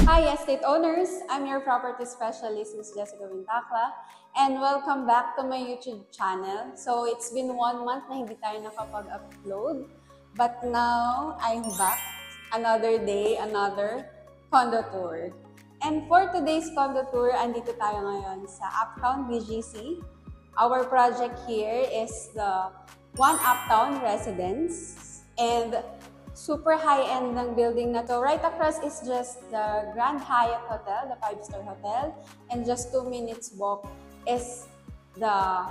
Hi, estate owners! I'm your property specialist, Ms. Jessica Wintacla, and welcome back to my YouTube channel. So, it's been 1 month na hindi tayo nakapag-upload, but now, I'm back. Another day, another condo tour. And for today's condo tour, andito tayo ngayon sa Uptown BGC. Our project here is the One Uptown Residence, and super high-end ng building na to. Right across is just the Grand Hyatt Hotel, the 5-star hotel. And just 2 minutes walk is the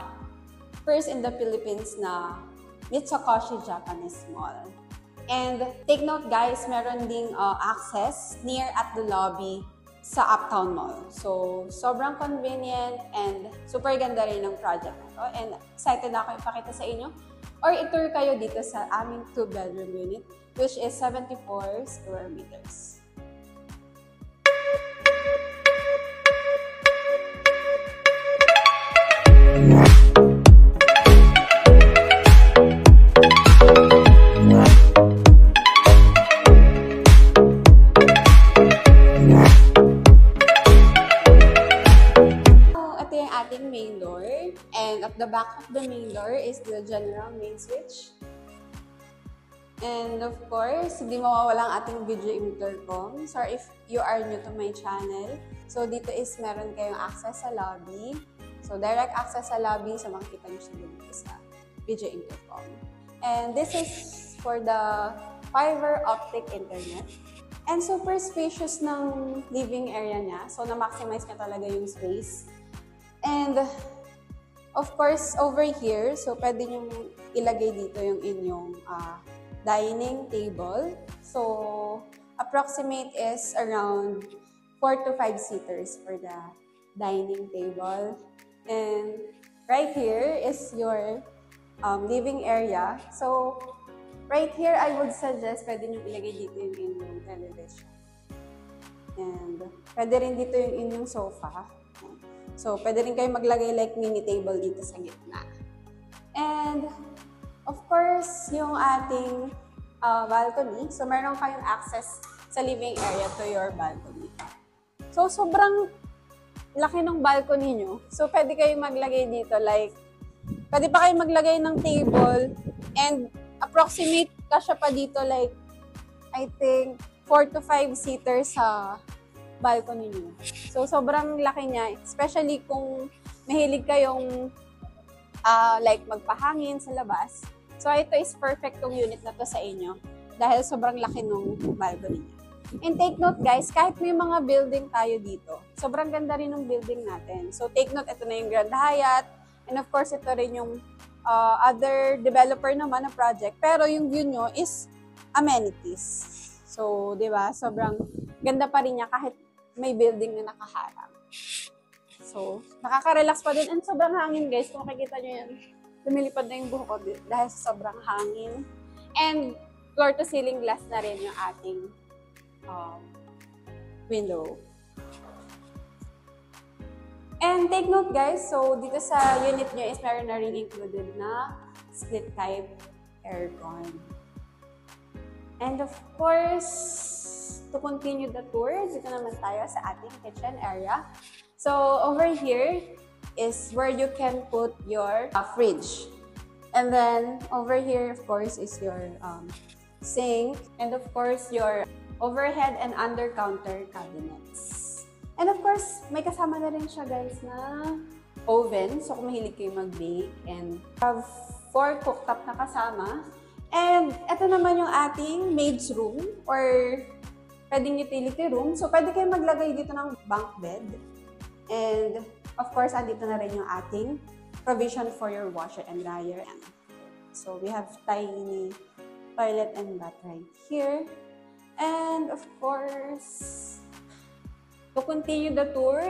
first in the Philippines na Mitsukoshi Japanese Mall. And take note guys, meron ding access near at the lobby sa Uptown Mall. So, sobrang convenient and super ganda rin ng project na to. And excited na ako ipakita sa inyo or itour kayo dito sa aming 2-bedroom unit, which is 74 square meters. Ito yung ating main door, and at the back of the main door is the general main switch. And of course, hindi mawawala ang ating video intercom. Sorry if you are new to my channel. So dito is meron kayong access sa lobby. So direct access sa lobby, so makikita nyo siya dito sa video intercom. And this is for the fiber optic internet. And super spacious ng living area niya. So na-maximize niya talaga yung space. And of course, over here, so pwede nyo ilagay dito yung inyong dining table. So, approximate is around 4 to 5 seaters for the dining table. And right here is your living area. So, right here, I would suggest pwede nyo ilagay dito yung inyong television. And pwede rin dito yung inyong sofa. So, pwede rin kayo maglagay like mini table dito sa gitna. And of course, yung ating balcony. So, meron kayong access sa living area to your balcony. So, sobrang laki ng balcony nyo. So, pwede kayong maglagay dito like, pwede pa kayong maglagay ng table and approximate kasya pa dito like, I think, 4 to 5 seaters sa balcony nyo. So, sobrang laki niya. Especially kung mahilig kayong like magpahangin sa labas. So, ito is perfect tong unit na to sa inyo dahil sobrang laki ng balcony niya. And take note guys, kahit may mga building tayo dito, sobrang ganda rin ng building natin. So, take note, ito na yung Grand Hyatt. And of course, ito rin yung other developer naman na project. Pero yung view nyo is amenities. So, di ba? Sobrang ganda pa rin niya kahit may building na nakaharang. So, nakaka-relax pa din. And sobrang hangin guys, kung makikita nyo yan, lumilipad na yung buhok ko dahil sa sobrang hangin. And floor-to-ceiling glass na rin yung ating window. And take note guys, so dito sa unit nyo is meron na rin included na split type aircon. And of course, to continue the tour, dito naman tayo sa ating kitchen area. So over here is where you can put your fridge. And then, over here, of course, is your sink. And of course, your overhead and under-counter cabinets. And of course, may kasama na rin siya, guys, na oven. So, kung mahilig kayo mag-bake. And have 4 cooktop na kasama. And ito naman yung ating maid's room or pwedeng utility room. So, pwede kayo maglagay dito ng bunk bed. And of course, andito na rin yung ating provision for your washer and dryer. So, we have tiny toilet and bath right here. And of course, to continue the tour,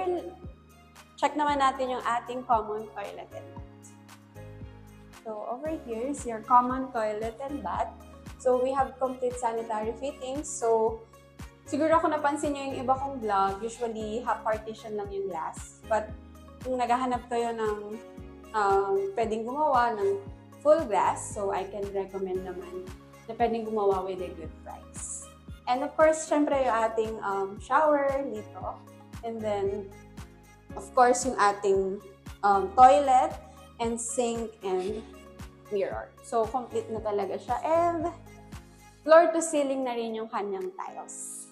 check naman natin yung ating common toilet and bath. So, over here is your common toilet and bath. So, we have complete sanitary fittings. So, siguro kung napansin nyo yung iba kong vlog, usually half partition lang yung glass. But kung naghahanap kayo ng pwedeng gumawa ng full glass, so I can recommend naman na pwedeng gumawa with a good price. And of course, syempre yung ating shower dito. And then, of course, yung ating toilet and sink and mirror. So, complete na talaga siya. And floor to ceiling na rin yung kanyang tiles.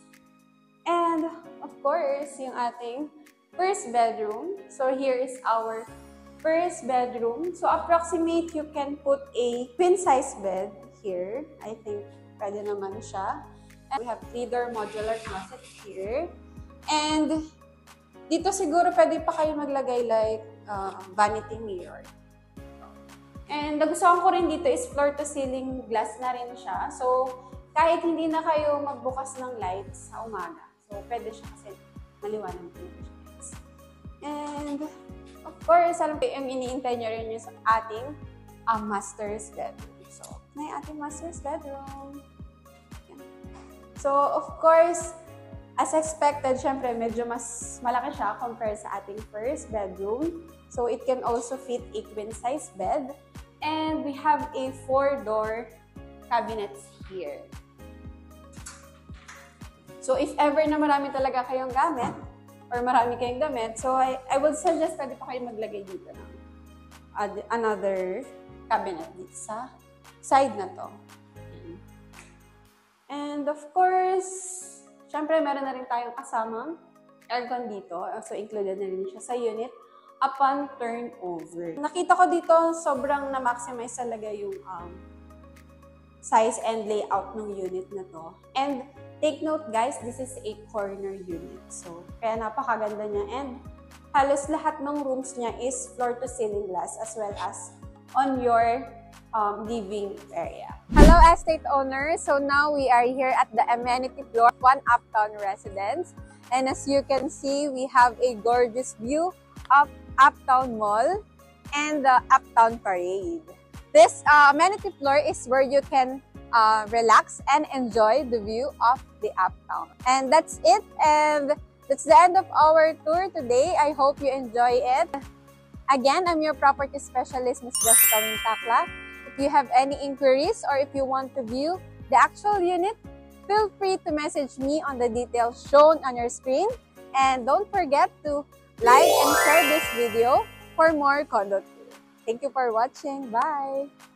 And, of course, yung ating first bedroom. So, here is our first bedroom. So, approximate, you can put a queen-size bed here. I think pwede naman siya. And we have 3-door modular closet here. And dito siguro pwede pa kayo maglagay like vanity mirror. And nagustuhan ko rin dito is floor to ceiling glass na rin siya. So, kahit hindi na kayo magbukas ng lights sa umaga. So, pwede siya kasi maliwanag din siya. And, of course, alam ko yung iniintay nyo rin yung sa ating master's bedroom. So, na yung ating master's bedroom. Yan. So, of course, as expected, syempre, medyo mas malaki siya compared sa ating first bedroom. So, it can also fit a queen-size bed. And we have a 4-door cabinets here. So, if ever na marami talaga kayong gamit, or marami kayong damit, so I would suggest pwede pa kayo maglagay dito ng another cabinet dito sa side na to. And of course, syempre meron na rin tayong kasamang aircon dito. So, included na rin siya sa unit upon turnover. Nakita ko dito, sobrang na-maximize talaga yung size and layout ng unit na to. And take note guys, this is a corner unit. So, kaya napakaganda niya. And halos lahat ng rooms niya is floor-to-ceiling glass as well as on your living area. Hello estate owners! So now we are here at the amenity floor, One Uptown Residence. And as you can see, we have a gorgeous view of Uptown Mall and the Uptown Parade. This amenity floor is where you can relax and enjoy the view of the Uptown. And that's it. And that's the end of our tour today. I hope you enjoy it. Again, I'm your property specialist, Ms. Jessica Wintacla. If you have any inquiries or if you want to view the actual unit, feel free to message me on the details shown on your screen. And don't forget to like and share this video for more condo tours. Thank you for watching. Bye!